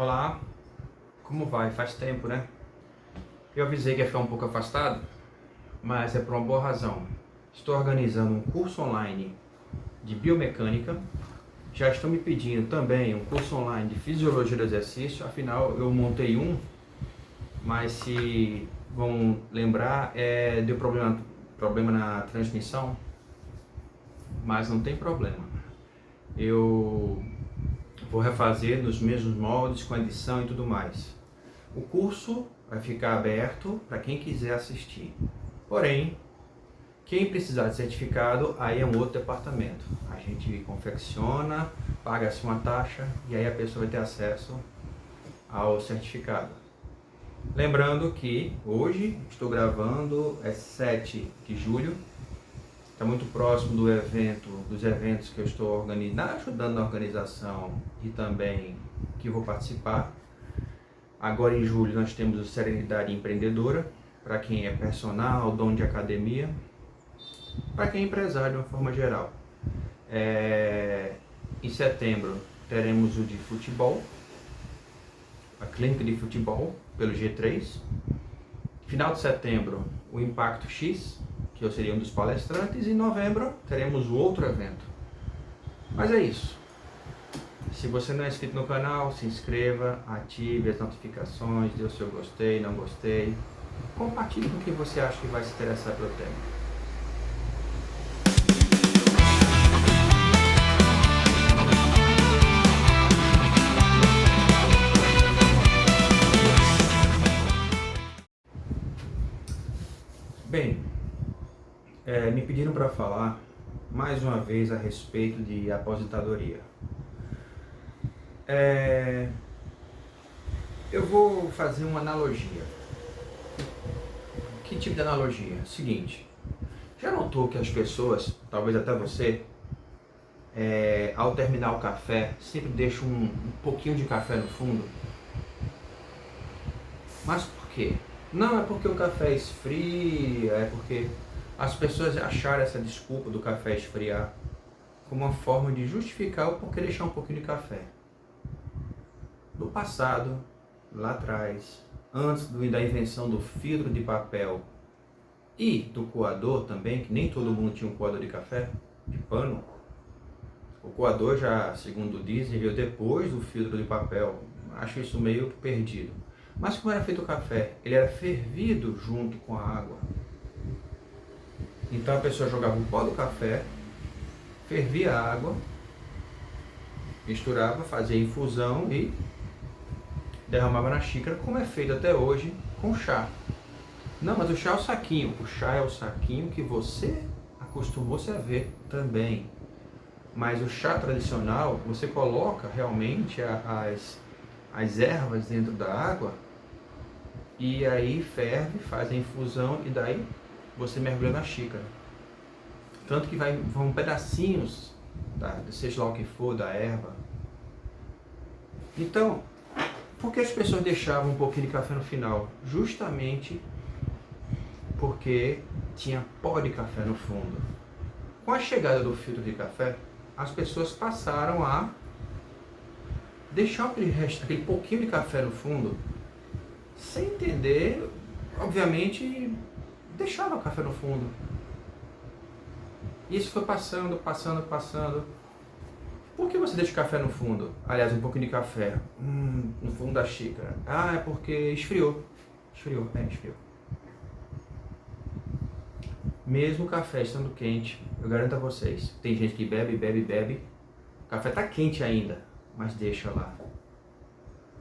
Olá, como vai? Faz tempo, né? Eu avisei que ia ficar um pouco afastado, mas é por uma boa razão. Estou organizando um curso online de biomecânica. Já estão me pedindo também um curso online de fisiologia do exercício. Afinal, eu montei um, mas se vão lembrar, deu problema na transmissão, mas não tem problema. Eu vou refazer nos mesmos moldes, com edição e tudo mais. O curso vai ficar aberto para quem quiser assistir. Porém, quem precisar de certificado, aí é um outro departamento. A gente confecciona, paga-se uma taxa e aí a pessoa vai ter acesso ao certificado. Lembrando que hoje estou gravando, é 7 de julho, está muito próximo dos eventos que eu estou ajudando na organização e também que vou participar. Agora em julho nós temos o Serenidade Empreendedora, para quem é personal, dono de academia, para quem é empresário de uma forma geral. Em setembro teremos o de futebol, a clínica de futebol, pelo G3. Final de setembro, o Impacto X, que eu seria um dos palestrantes, e em novembro teremos o outro evento. Mas é isso. Se você não é inscrito no canal, se inscreva, ative as notificações, dê o seu gostei, não gostei. Compartilhe com quem você acha que vai se interessar pelo tema. Bem, me pediram para falar mais uma vez a respeito de aposentadoria. Eu vou fazer uma analogia. Que tipo de analogia? Seguinte, já notou que as pessoas, talvez até você, ao terminar o café, sempre deixam um pouquinho de café no fundo? Mas por quê? Não é porque o café esfria, é porque as pessoas acharam essa desculpa do café esfriar como uma forma de justificar o porquê deixar um pouquinho de café. No passado, lá atrás, antes da invenção do filtro de papel e do coador também, que nem todo mundo tinha um coador de café, de pano, o coador já, segundo dizem, veio depois do filtro de papel. Acho isso meio perdido. Mas como era feito o café? Ele era fervido junto com a água. Então a pessoa jogava o pó do café, fervia a água, misturava, fazia infusão e derramava na xícara, como é feito até hoje com chá. Não, mas o chá é o saquinho. O chá é o saquinho que você acostumou-se a ver também. Mas o chá tradicional, você coloca realmente as ervas dentro da água e aí ferve, faz a infusão e daí você mergulha na xícara. Tanto que vão pedacinhos, seja lá o que for, da erva. Então, por que as pessoas deixavam um pouquinho de café no final? Justamente porque tinha pó de café no fundo. Com a chegada do filtro de café, as pessoas passaram a deixar aquele pouquinho de café no fundo, sem entender, obviamente, deixava o café no fundo. Isso foi passando. Por que você deixa o café no fundo? Aliás, um pouquinho de café no fundo da xícara. Ah, é porque esfriou. Esfriou. Mesmo o café estando quente, eu garanto a vocês, tem gente que bebe, o café está quente ainda, mas deixa lá.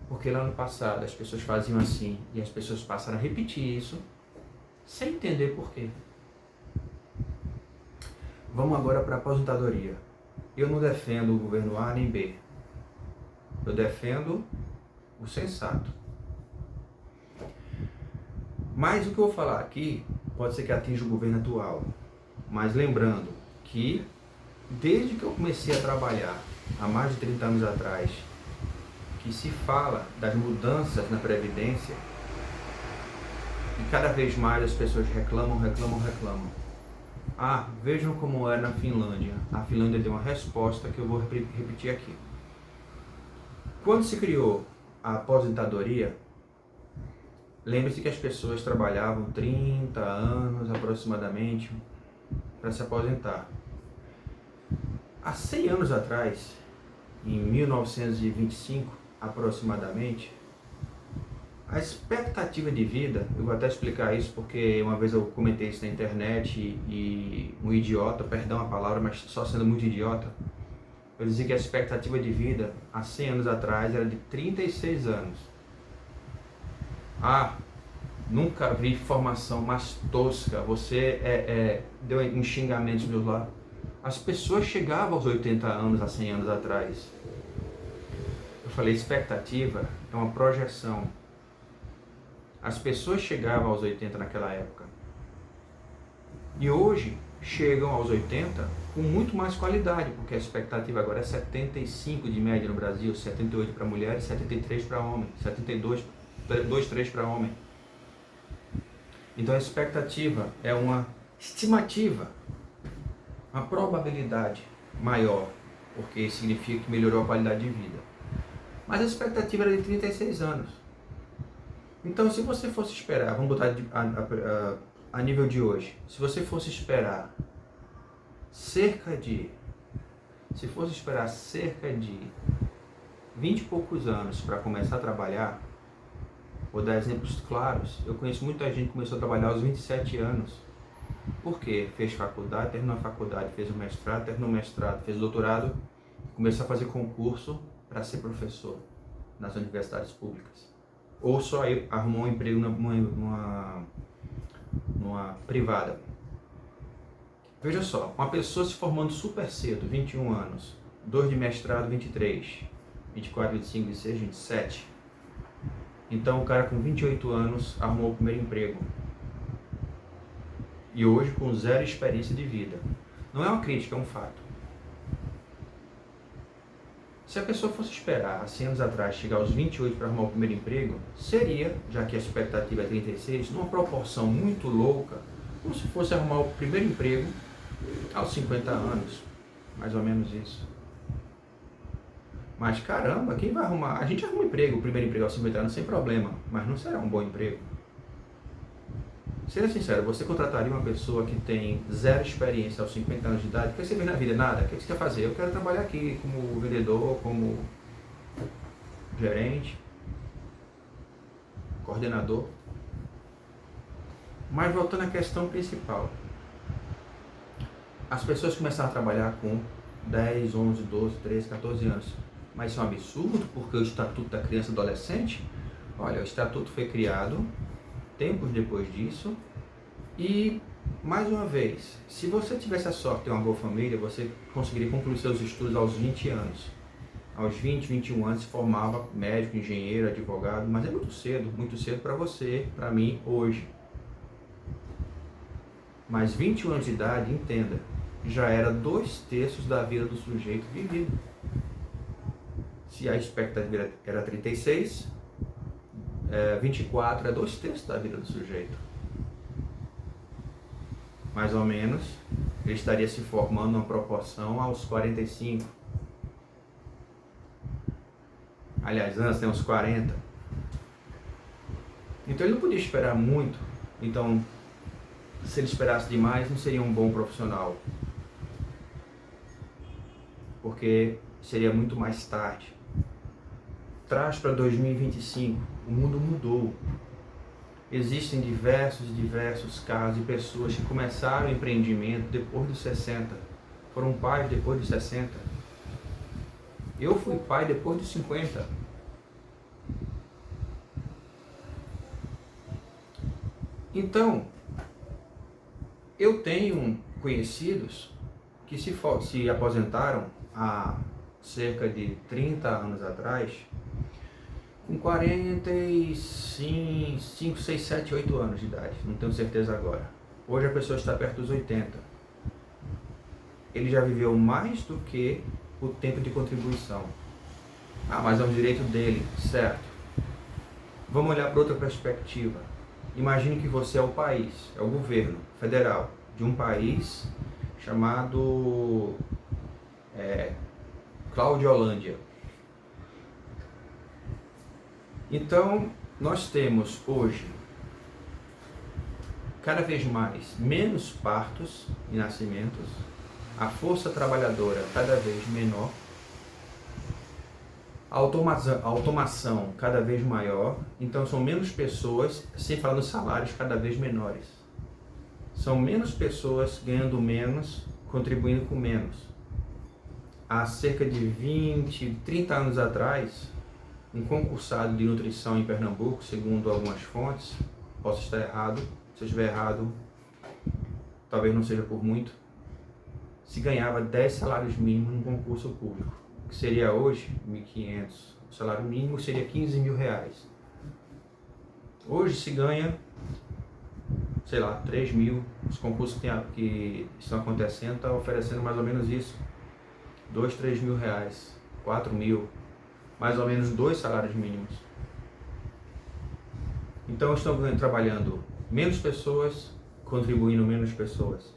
Porque lá no passado as pessoas faziam assim, e as pessoas passaram a repetir isso, sem entender por quê. Vamos agora para a aposentadoria. Eu não defendo o governo A nem B. Eu defendo o sensato. Mas o que eu vou falar aqui pode ser que atinja o governo atual. Mas lembrando que desde que eu comecei a trabalhar há mais de 30 anos atrás, que se fala das mudanças na Previdência, e cada vez mais as pessoas reclamam. Vejam como é na Finlândia. A Finlândia deu uma resposta que eu vou repetir aqui. Quando se criou a aposentadoria, lembre-se que as pessoas trabalhavam 30 anos aproximadamente para se aposentar. Há 100 anos atrás, em 1925 aproximadamente, a expectativa de vida, eu vou até explicar isso porque uma vez eu comentei isso na internet e um idiota, perdão a palavra, mas só sendo muito idiota, eu dizia que a expectativa de vida há 100 anos atrás era de 36 anos. Ah, nunca vi informação mais tosca, você deu um xingamento meus lá. As pessoas chegavam aos 80 anos há 100 anos atrás. Eu falei, expectativa é uma projeção. As pessoas chegavam aos 80 naquela época. E hoje chegam aos 80 com muito mais qualidade, porque a expectativa agora é 75 de média no Brasil, 78 para mulheres, 73 para homens, 72, 23 para homem. Então a expectativa é uma estimativa, uma probabilidade maior, porque significa que melhorou a qualidade de vida. Mas a expectativa era de 36 anos. Então, se você fosse esperar, vamos botar a nível de hoje, se você fosse esperar cerca de 20 e poucos anos para começar a trabalhar, vou dar exemplos claros, eu conheço muita gente que começou a trabalhar aos 27 anos. Por quê? Fez faculdade, terminou a faculdade, fez o mestrado, terminou o mestrado, fez o doutorado, começou a fazer concurso para ser professor nas universidades públicas. Ou só arrumou um emprego numa privada. Veja só, uma pessoa se formando super cedo, 21 anos, 2 de mestrado, 23, 24, 25, 26, 27. Então o cara com 28 anos arrumou o primeiro emprego. E hoje com zero experiência de vida. Não é uma crítica, é um fato. Se a pessoa fosse esperar, há 100 anos atrás, chegar aos 28 para arrumar o primeiro emprego, seria, já que a expectativa é 36, numa proporção muito louca, como se fosse arrumar o primeiro emprego aos 50 anos. Mais ou menos isso. Mas caramba, quem vai arrumar? A gente arruma emprego, o primeiro emprego aos 50 anos sem problema, mas não será um bom emprego. Seja sincero, você contrataria uma pessoa que tem zero experiência aos 50 anos de idade? O que você vê na vida? Nada. O que você quer fazer? Eu quero trabalhar aqui como vendedor, como gerente, coordenador. Mas voltando à questão principal. As pessoas começaram a trabalhar com 10, 11, 12, 13, 14 anos. Mas isso é um absurdo, porque o Estatuto da Criança e Adolescente, olha, o Estatuto foi criado tempos depois disso, e mais uma vez, se você tivesse a sorte de ter uma boa família, você conseguiria concluir seus estudos aos 20 anos. Aos 20, 21 anos se formava médico, engenheiro, advogado, mas é muito cedo para você, para mim, hoje. Mas 21 anos de idade, entenda, já era 2/3 da vida do sujeito vivido. Se a expectativa era 36, 24 é 2/3 da vida do sujeito. Mais ou menos, ele estaria se formando uma proporção aos 45. Aliás, antes tem uns 40. Então ele não podia esperar muito. Então, se ele esperasse demais, não seria um bom profissional. Porque seria muito mais tarde. Traz para 2025, o mundo mudou. Existem diversos casos de pessoas que começaram o empreendimento depois dos 60, foram pais depois dos 60. Eu fui pai depois dos 50. Então, eu tenho conhecidos que se aposentaram há cerca de 30 anos atrás, com 45, 6, 7, 8 anos de idade, não tenho certeza agora. Hoje a pessoa está perto dos 80. Ele já viveu mais do que o tempo de contribuição. Ah, mas é um direito dele, certo. Vamos olhar para outra perspectiva. Imagine que você é o país, é o governo federal de um país chamado Claudiolândia. Então, nós temos hoje, cada vez mais, menos partos e nascimentos, a força trabalhadora cada vez menor, a automação cada vez maior, então são menos pessoas, sem falar nos salários cada vez menores. São menos pessoas ganhando menos, contribuindo com menos. Há cerca de 20, 30 anos atrás, um concursado de nutrição em Pernambuco, segundo algumas fontes, posso estar errado, se eu estiver errado, talvez não seja por muito, se ganhava 10 salários mínimos num concurso público, que seria hoje 1.500. O salário mínimo seria 15 mil reais. Hoje se ganha, sei lá, 3 mil. Os concursos que estão acontecendo estão oferecendo mais ou menos isso. 2, 3 mil reais, 4 mil, mais ou menos 2 salários mínimos. Então estão trabalhando menos pessoas, contribuindo menos pessoas.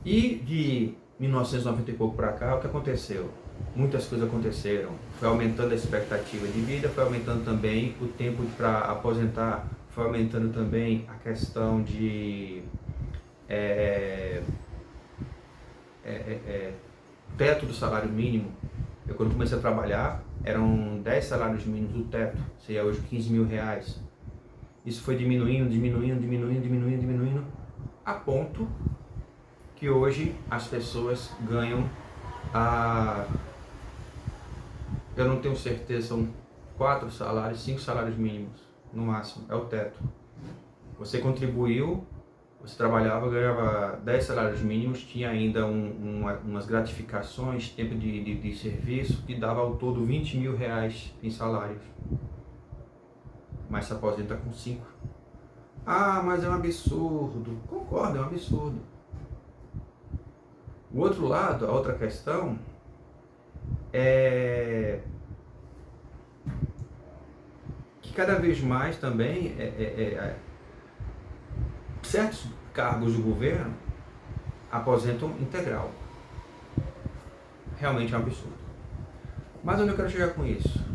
E de 1990 e pouco para cá, o que aconteceu? Muitas coisas aconteceram. Foi aumentando a expectativa de vida, foi aumentando também o tempo para aposentar, foi aumentando também a questão de teto do salário mínimo. Eu, quando comecei a trabalhar, eram 10 salários mínimos do teto, seria hoje 15 mil reais. Isso foi diminuindo, a ponto que hoje as pessoas ganham eu não tenho certeza, são 4 salários, 5 salários mínimos, no máximo, é o teto. Você contribuiu, você trabalhava, ganhava 10 salários mínimos, tinha ainda umas gratificações, tempo de serviço, que dava ao todo 20 mil reais em salários. Mas se aposenta com 5. Ah, mas é um absurdo. Concordo, é um absurdo. O outro lado, a outra questão, é que cada vez mais também certos cargos do governo aposentam integral. Realmente é um absurdo. Mas onde eu quero chegar com isso?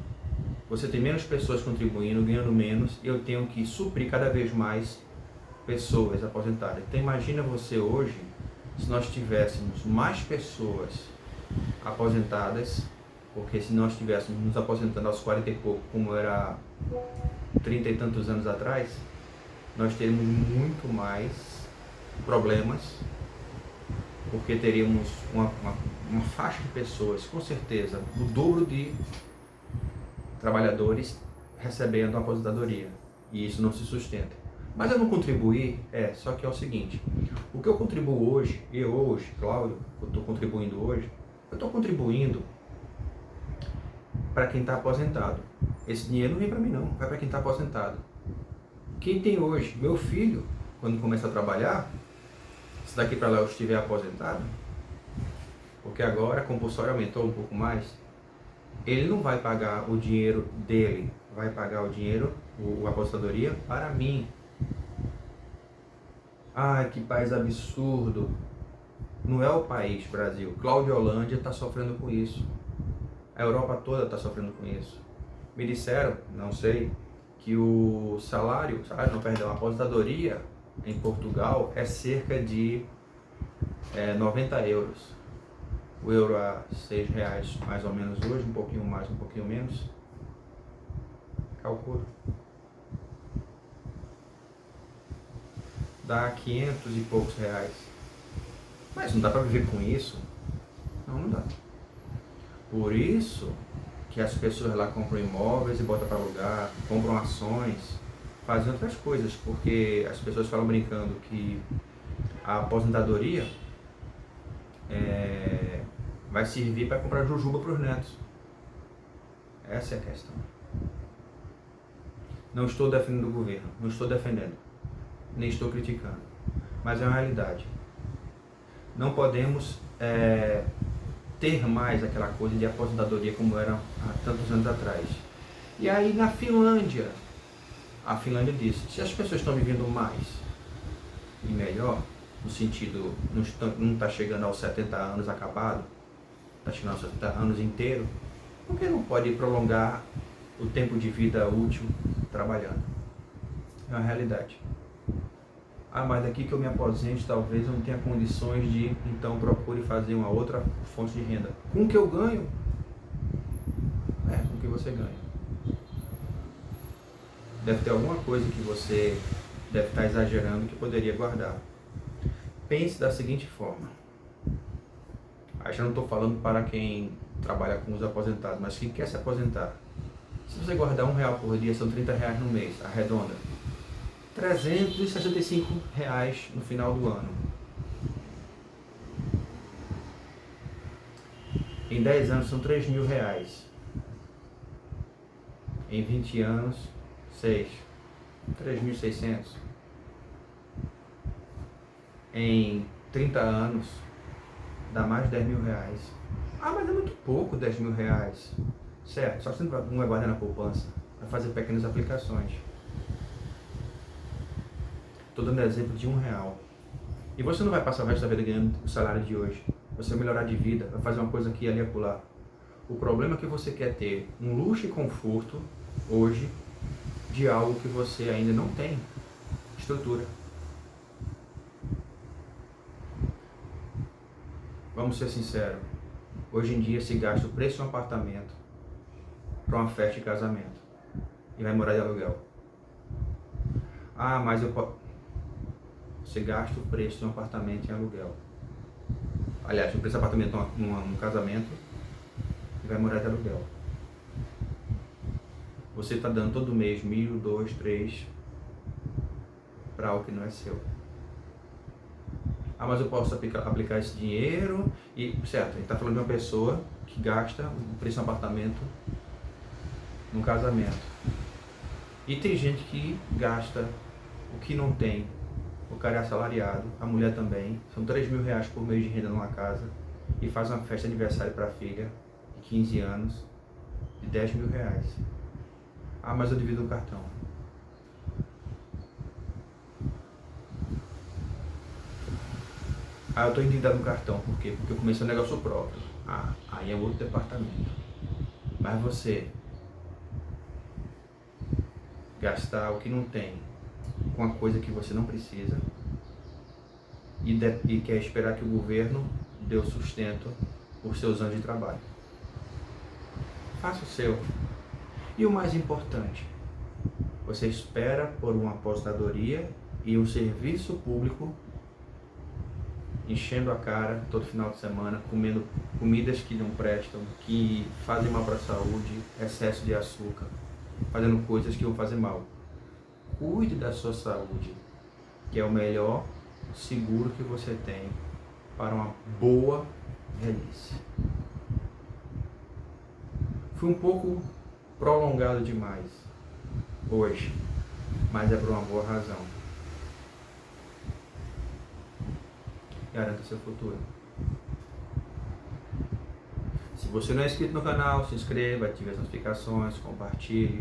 Você tem menos pessoas contribuindo, ganhando menos, e eu tenho que suprir cada vez mais pessoas aposentadas. Então imagina você hoje, se nós tivéssemos mais pessoas aposentadas, porque se nós estivéssemos nos aposentando aos 40 e pouco, como era 30 e tantos anos atrás, nós teríamos muito mais problemas, porque teríamos uma faixa de pessoas, com certeza, o dobro de trabalhadores recebendo a aposentadoria, e isso não se sustenta. Mas eu não contribuir, só que é o seguinte, o que eu contribuo hoje, Cláudio, eu estou contribuindo hoje, eu estou contribuindo para quem está aposentado. Esse dinheiro não vem para mim não, vai para quem está aposentado. Quem tem hoje, meu filho, quando começa a trabalhar, se daqui para lá eu estiver aposentado, porque agora a compulsória aumentou um pouco mais, ele não vai pagar o dinheiro dele, vai pagar o dinheiro, a aposentadoria, para mim. Ai, que país absurdo. Não é o país, Brasil. Cláudio Holândia está sofrendo com isso. A Europa toda está sofrendo com isso. Me disseram, não sei, que a aposentadoria em Portugal é cerca de 90 euros. O euro a R$6 mais ou menos hoje, um pouquinho mais, um pouquinho menos. Calcula. Dá 500 e poucos reais. Mas não dá para viver com isso? Não dá. Por isso que as pessoas lá compram imóveis e botam para alugar, compram ações, fazem outras coisas, porque as pessoas falam brincando que a aposentadoria vai servir para comprar jujuba para os netos. Essa é a questão. Não estou defendendo o governo, não estou defendendo, nem estou criticando, mas é uma realidade. Não podemos ter mais aquela coisa de aposentadoria como era há tantos anos atrás. E aí na Finlândia, a Finlândia disse, se as pessoas estão vivendo mais e melhor, no sentido, não está chegando aos 70 anos acabado, está chegando aos 70 anos inteiro, por que não pode prolongar o tempo de vida útil trabalhando. É uma realidade. Ah, mas daqui que eu me aposente, talvez eu não tenha condições de, então procure fazer uma outra fonte de renda. Com o que eu ganho? Com o que você ganha. Deve ter alguma coisa que você deve estar exagerando que poderia guardar. Pense da seguinte forma. Aí já não estou falando para quem trabalha com os aposentados, mas quem quer se aposentar. Se você guardar R$1 por dia, são R$30 no mês, arredonda. R$365 no final do ano. Em 10 anos são R$3.000. Em 20 anos, 3.600. Em 30 anos, dá mais de R$10.000. Ah, mas é muito pouco R$10.000. Certo, só que você não vai guardar na poupança, vai fazer pequenas aplicações. Estou dando exemplo de R$1. E você não vai passar o resto da vida ganhando o salário de hoje. Você vai melhorar de vida, vai fazer uma coisa aqui, ali, acolá. O problema é que você quer ter um luxo e conforto hoje de algo que você ainda não tem estrutura. Vamos ser sinceros. Hoje em dia se gasta o preço de um apartamento para uma festa de casamento e vai morar de aluguel. Ah, mas você gasta o preço de um apartamento em aluguel. Aliás, o preço do apartamento num casamento e vai morar de aluguel. Você está dando todo mês 1.000, 2, 3 para algo que não é seu. Ah, mas eu posso aplicar esse dinheiro e... Certo, a gente está falando de uma pessoa que gasta o preço de um apartamento num casamento. E tem gente que gasta o que não tem. O cara é assalariado, a mulher também. São R$3.000 por mês de renda numa casa e faz uma festa de aniversário para a filha de 15 anos de R$10.000. Ah, mas eu divido no cartão. Ah, eu estou endividado no cartão. Por quê? Porque eu comecei um negócio próprio. Ah, aí é outro departamento. Mas você gastar o que não tem com a coisa que você não precisa e quer esperar que o governo dê o sustento por seus anos de trabalho. Faça o seu. E o mais importante, você espera por uma aposentadoria e um serviço público enchendo a cara todo final de semana, comendo comidas que não prestam, que fazem mal para a saúde, excesso de açúcar, fazendo coisas que vão fazer mal. Cuide da sua saúde, que é o melhor seguro que você tem para uma boa velhice. Fui um pouco prolongado demais hoje, mas é por uma boa razão. Garanta seu futuro. Se você não é inscrito no canal, se inscreva, ative as notificações, compartilhe.